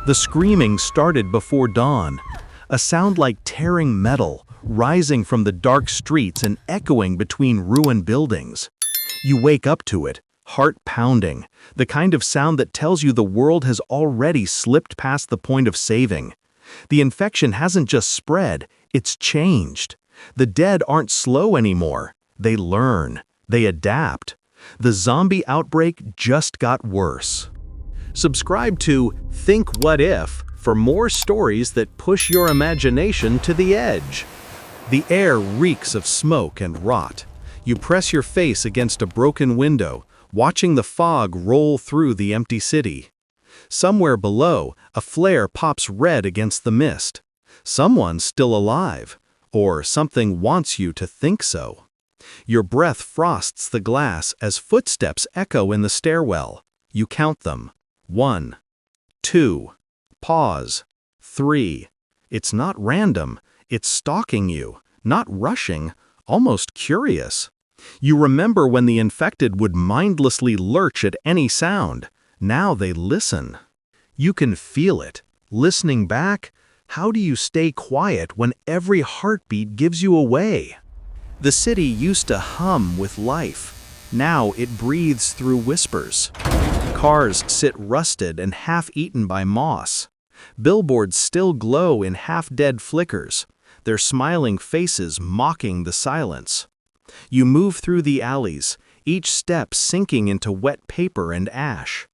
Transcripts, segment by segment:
The screaming started before dawn, a sound like tearing metal, rising from the dark streets and echoing between ruined buildings. You wake up to it, heart pounding, the kind of sound that tells you the world has already slipped past the point of saving. The infection hasn't just spread, it's changed. The dead aren't slow anymore. They learn. They adapt. The zombie outbreak just got worse. Subscribe to Think What If for more stories that push your imagination to the edge. The air reeks of smoke and rot. You press your face against a broken window, watching the fog roll through the empty city. Somewhere below, a flare pops red against the mist. Someone's still alive, or something wants you to think so. Your breath frosts the glass as footsteps echo in the stairwell. You count them. 1, 2, pause, 3. It's not random, it's stalking you, not rushing, almost curious. You remember when the infected would mindlessly lurch at any sound. Now they listen. You can feel it. Listening back, how do you stay quiet when every heartbeat gives you away? The city used to hum with life. Now it breathes through whispers. Cars sit rusted and half-eaten by moss. Billboards still glow in half-dead flickers, their smiling faces mocking the silence. You move through the alleys, each step sinking into wet paper and ash.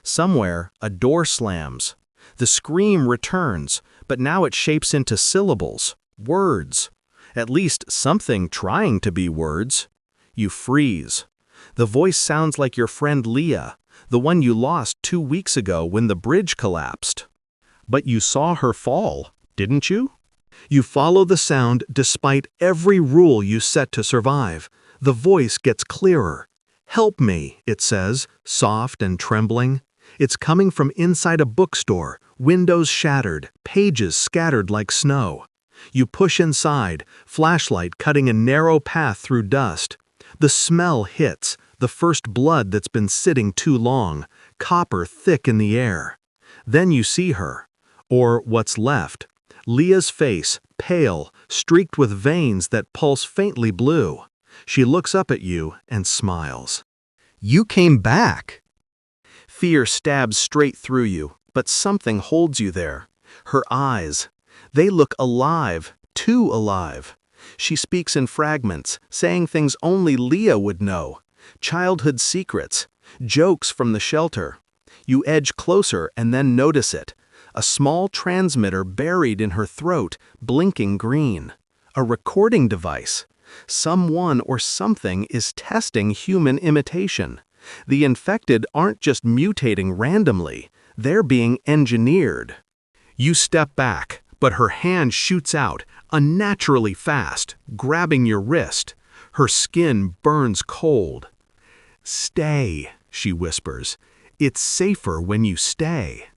Somewhere, a door slams. The scream returns, but now it shapes into syllables, words. At least something trying to be words. You freeze. The voice sounds like your friend Leah, the one you lost 2 weeks ago when the bridge collapsed. But you saw her fall, didn't you? You follow the sound despite every rule you set to survive. The voice gets clearer. "Help me," it says, soft and trembling. It's coming from inside a bookstore, windows shattered, pages scattered like snow. You push inside, flashlight cutting a narrow path through dust. The smell hits, the first blood that's been sitting too long, copper thick in the air. Then you see her, or what's left. Leah's face, pale, streaked with veins that pulse faintly blue. She looks up at you and smiles. "You came back!" Fear stabs straight through you, but something holds you there. Her eyes. They look alive, too alive. She speaks in fragments, saying things only Leah would know. Childhood secrets, jokes from the shelter. You edge closer and then notice it. A small transmitter buried in her throat, blinking green. A recording device. Someone or something is testing human imitation. The infected aren't just mutating randomly, they're being engineered. You step back, but her hand shoots out, unnaturally fast, grabbing your wrist. Her skin burns cold. "Stay," she whispers. "It's safer when you stay."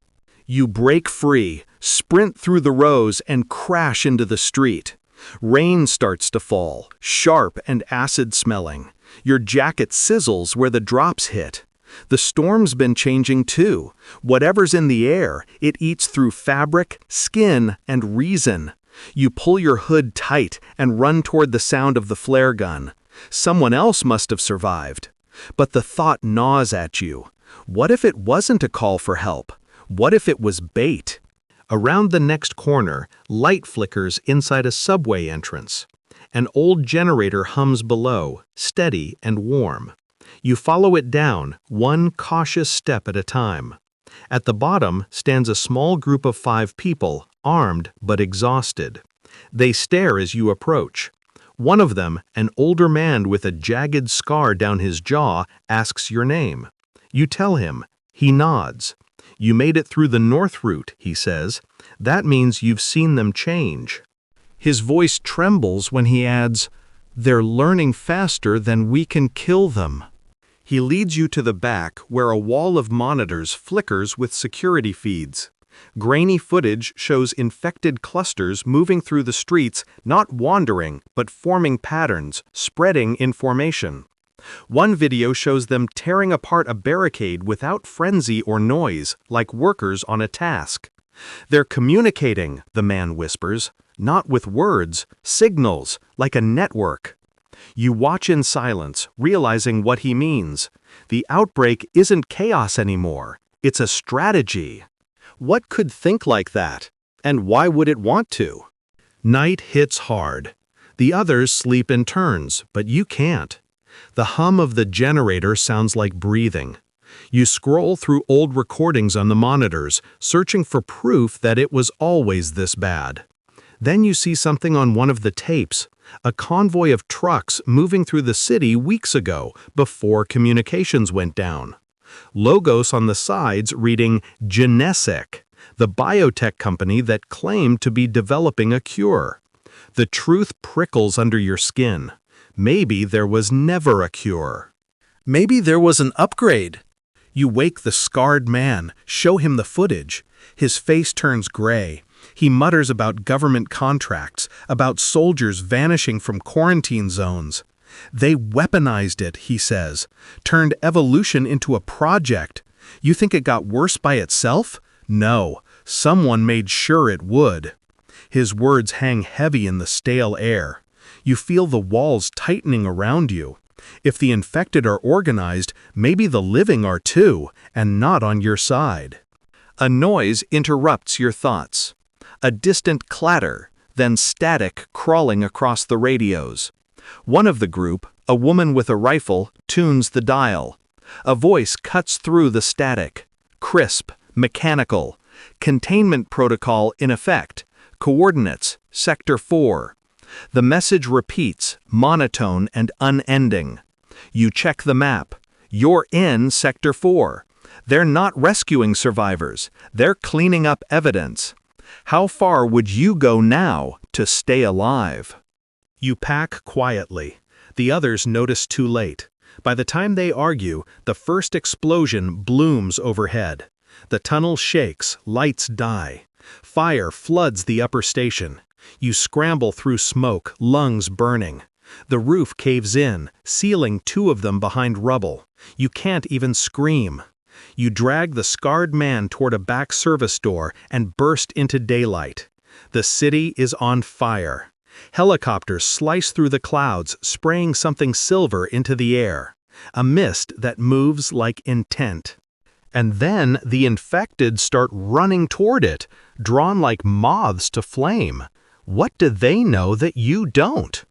You break free, sprint through the rows, and crash into the street. Rain starts to fall, sharp and acid-smelling. Your jacket sizzles where the drops hit. The storm's been changing too. Whatever's in the air, it eats through fabric, skin, and reason. You pull your hood tight and run toward the sound of the flare gun. Someone else must have survived. But the thought gnaws at you. What if it wasn't a call for help? What if it was bait? Around the next corner, light flickers inside a subway entrance. An old generator hums below, steady and warm. You follow it down, one cautious step at a time. At the bottom stands a small group of 5 people, armed but exhausted. They stare as you approach. One of them, an older man with a jagged scar down his jaw, asks your name. You tell him. He nods. "You made it through the north route," he says. "That means you've seen them change." His voice trembles when he adds, "They're learning faster than we can kill them." He leads you to the back where a wall of monitors flickers with security feeds. Grainy footage shows infected clusters moving through the streets, not wandering, but forming patterns, spreading in formation. One video shows them tearing apart a barricade without frenzy or noise, like workers on a task. "They're communicating," the man whispers, "not with words, signals, like a network." You watch in silence, realizing what he means. The outbreak isn't chaos anymore. It's a strategy. What could think like that? And why would it want to? Night hits hard. The others sleep in turns, but you can't. The hum of the generator sounds like breathing. You scroll through old recordings on the monitors, searching for proof that it was always this bad. Then you see something on one of the tapes, a convoy of trucks moving through the city weeks ago, before communications went down. Logos on the sides reading Genesic, the biotech company that claimed to be developing a cure. The truth prickles under your skin. Maybe there was never a cure. Maybe there was an upgrade. You wake the scarred man, show him the footage. His face turns gray. He mutters about government contracts, about soldiers vanishing from quarantine zones. They weaponized it, he says, turned evolution into a project. You think it got worse by itself? No, someone made sure it would. His words hang heavy in the stale air. You feel the walls tightening around you. If the infected are organized, maybe the living are too, and not on your side. A noise interrupts your thoughts. A distant clatter, then static crawling across the radios. One of the group, a woman with a rifle, tunes the dial. A voice cuts through the static. Crisp, mechanical. Containment protocol in effect. Coordinates, Sector 4. The message repeats, monotone and unending. You check the map. You're in Sector 4. They're not rescuing survivors. They're cleaning up evidence. How far would you go now to stay alive? You pack quietly. The others notice too late. By the time they argue, the first explosion blooms overhead. The tunnel shakes, lights die. Fire floods the upper station. You scramble through smoke, lungs burning. The roof caves in, sealing two of them behind rubble. You can't even scream. You drag the scarred man toward a back service door and burst into daylight. The city is on fire. Helicopters slice through the clouds, spraying something silver into the air. A mist that moves like intent. And then the infected start running toward it, drawn like moths to flame. What do they know that you don't?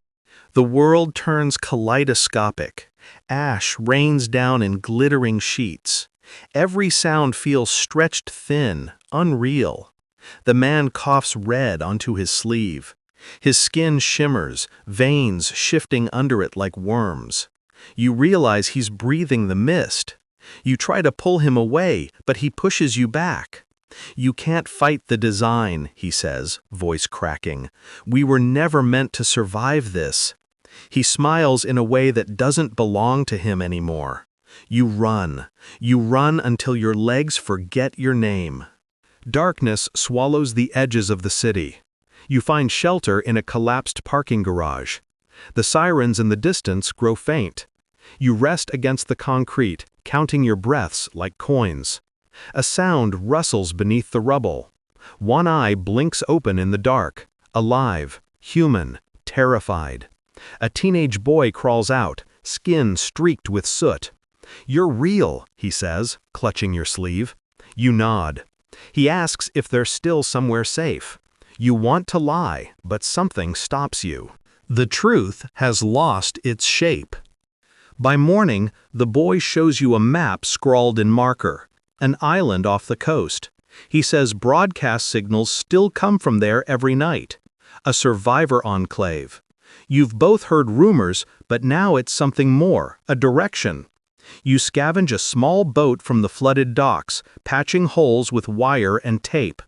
The world turns kaleidoscopic. Ash rains down in glittering sheets. Every sound feels stretched thin, unreal. The man coughs red onto his sleeve. His skin shimmers, veins shifting under it like worms. You realize he's breathing the mist. You try to pull him away, but he pushes you back. "You can't fight the design," he says, voice cracking. "We were never meant to survive this." He smiles in a way that doesn't belong to him anymore. You run. You run until your legs forget your name. Darkness swallows the edges of the city. You find shelter in a collapsed parking garage. The sirens in the distance grow faint. You rest against the concrete, counting your breaths like coins. A sound rustles beneath the rubble. One eye blinks open in the dark, alive, human, terrified. A teenage boy crawls out, skin streaked with soot. "You're real," he says, clutching your sleeve. You nod. He asks if they're still somewhere safe. You want to lie, but something stops you. The truth has lost its shape. By morning, the boy shows you a map scrawled in marker, an island off the coast. He says broadcast signals still come from there every night. A survivor enclave. You've both heard rumors, but now it's something more, a direction. You scavenge a small boat from the flooded docks, patching holes with wire and tape.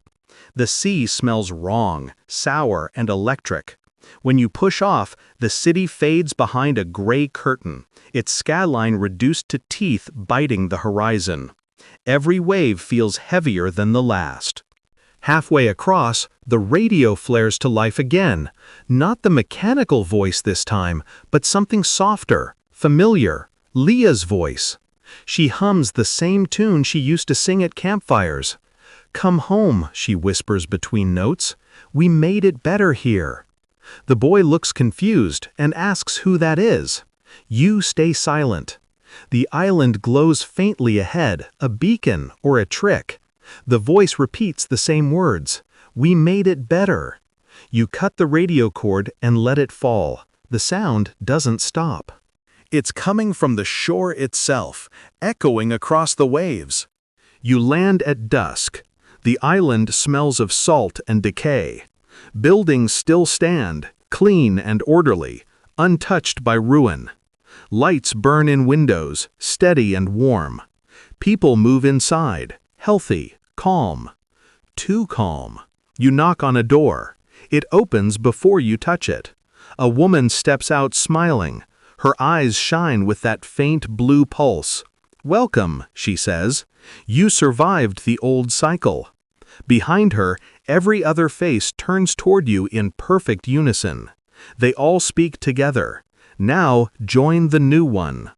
The sea smells wrong, sour and electric. When you push off, the city fades behind a gray curtain, its skyline reduced to teeth biting the horizon. Every wave feels heavier than the last. Halfway across, the radio flares to life again. Not the mechanical voice this time, but something softer, familiar. Leah's voice. She hums the same tune she used to sing at campfires. "Come home," she whispers between notes. "We made it better here." The boy looks confused and asks who that is. You stay silent. The island glows faintly ahead, a beacon or a trick. The voice repeats the same words. "We made it better." You cut the radio cord and let it fall. The sound doesn't stop. It's coming from the shore itself, echoing across the waves. You land at dusk. The island smells of salt and decay. Buildings still stand, clean and orderly, untouched by ruin. Lights burn in windows, steady and warm. People move inside, healthy, calm. Too calm. You knock on a door. It opens before you touch it. A woman steps out smiling. Her eyes shine with that faint blue pulse. "Welcome," she says. "You survived the old cycle." Behind her, every other face turns toward you in perfect unison. They all speak together. Now join the new one.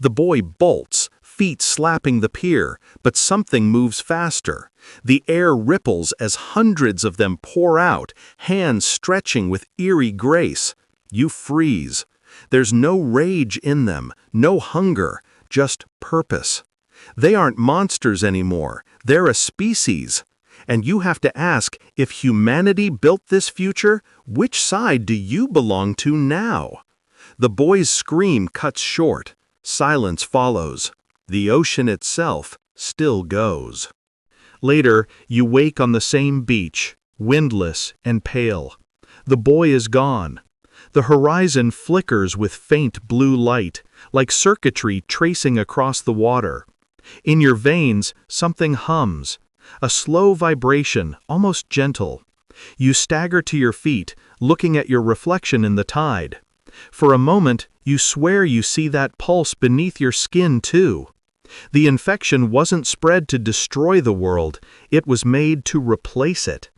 The boy bolts, feet slapping the pier, but something moves faster. The air ripples as hundreds of them pour out, hands stretching with eerie grace. You freeze. There's no rage in them, no hunger, just purpose. They aren't monsters anymore, they're a species. And you have to ask, if humanity built this future, which side do you belong to now? The boy's scream cuts short. Silence follows. The ocean itself still goes. Later, you wake on the same beach, windless and pale. The boy is gone. The horizon flickers with faint blue light, like circuitry tracing across the water. In your veins, something hums. A slow vibration, almost gentle. You stagger to your feet, looking at your reflection in the tide. For a moment, you swear you see that pulse beneath your skin too. The infection wasn't spread to destroy the world, it was made to replace it.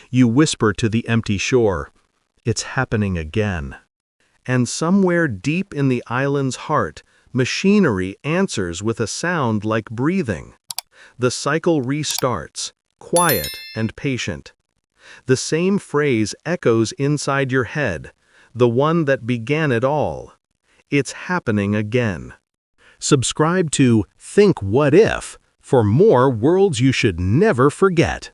You whisper to the empty shore, "It's happening again." And somewhere deep in the island's heart, machinery answers with a sound like breathing. The cycle restarts, quiet and patient. The same phrase echoes inside your head, the one that began it all. It's happening again. Subscribe to Think What If for more worlds you should never forget.